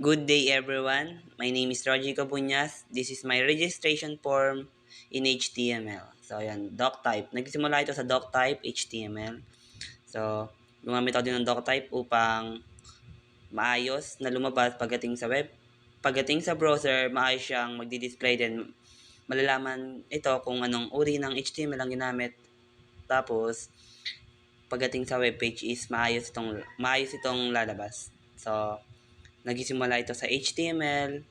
Good day everyone. My name is Roger Cabuñas. This is my registration form in HTML. So ayan, doctype. Nagsimula ito sa doctype HTML. So gumamit ako din ng doctype upang maayos na lumabas pagdating sa web. Pagdating sa browser, maayos siyang magdi-display din. Malalaman ito kung anong uri ng HTML ang ginamit. Tapos pagdating sa webpage is maayos itong lalabas. So nagsimula ito sa HTML,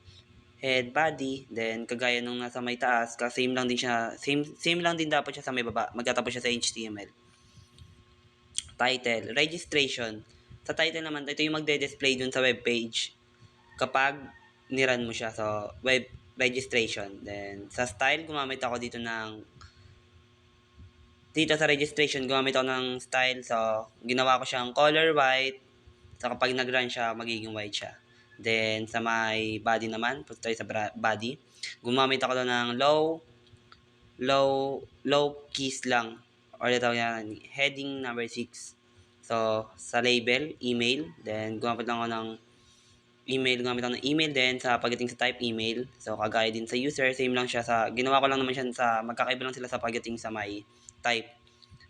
head, body, then kagaya nung nasa may taas, kasi same lang din siya, same lang din dapat siya sa may baba, magtatapos siya sa HTML. Title, registration. Sa title naman, ito yung magde-display dun sa web page kapag niran mo siya. So, web registration. Then, sa style, gumamit ako dito sa registration, gumamit ako ng style. So, ginawa ko siyang color white. So, kapag nag-run siya, magiging white siya. Then, sa may body naman, punta tayo sa body. Gumamit ako doon ng low keys lang. Or ito yan, heading number 6. So, sa label, email. Then, gumamit ako ng email din sa pagdating sa type email. So, kagaya din sa user, same lang siya ginawa ko lang naman siya magkakaiba lang sila sa pagdating sa may type.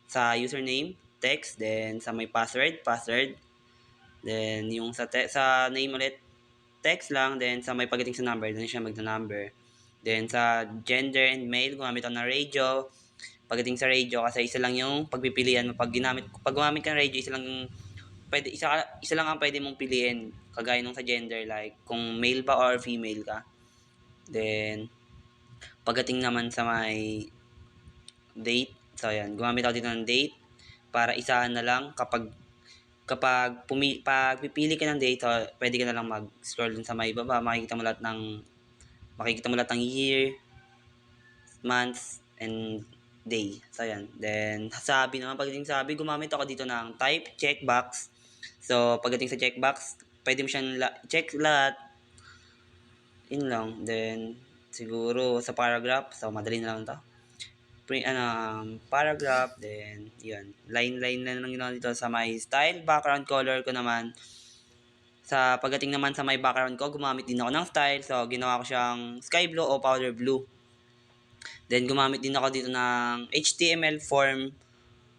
Sa username, text, then sa may password. Then, yung sa name ulit, text lang. Then, sa may pagdating sa number, doon siya magna-number. Then, sa gender and male, gumamit ako ng radio. Pagdating sa radio, kasi isa lang yung pagpipilian mo. Pag gumamit ka ng radio, isa lang ang pwede mong piliin. Kagaya nung sa gender, like, kung male ba or female ka. Then, pagdating naman sa may date, so, yan. Gumamit ako dito ng date para isahan na lang kapag pipili ka ng date, pwede ka na lang mag-scroll dun sa may baba, makikita mo lahat ng year, months, and day. So, yan. Then, pagdating sa sabi, gumamit ako dito ng type, checkbox. So, pagdating sa checkbox, pwede mo siyang check lahat. Yun lang. Then, siguro sa paragraph, so, madali na lang ito. Paragraph, then yun, line na lang ginawa dito sa my style. Background color ko naman, sa pagdating naman sa my background ko, gumamit din ako ng style. So, ginawa ko siyang sky blue o powder blue. Then, gumamit din ako dito ng HTML form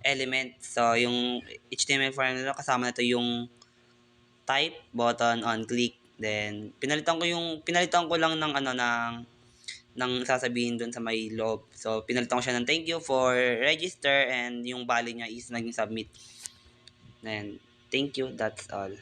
element. So, yung HTML form nito, kasama na ito yung type, button, on click. Then, pinalitan ko lang ng sasabihin doon sa may loob. So, pinalitan ko siya ng thank you for register, and yung value niya is naging submit. Then, thank you. That's all.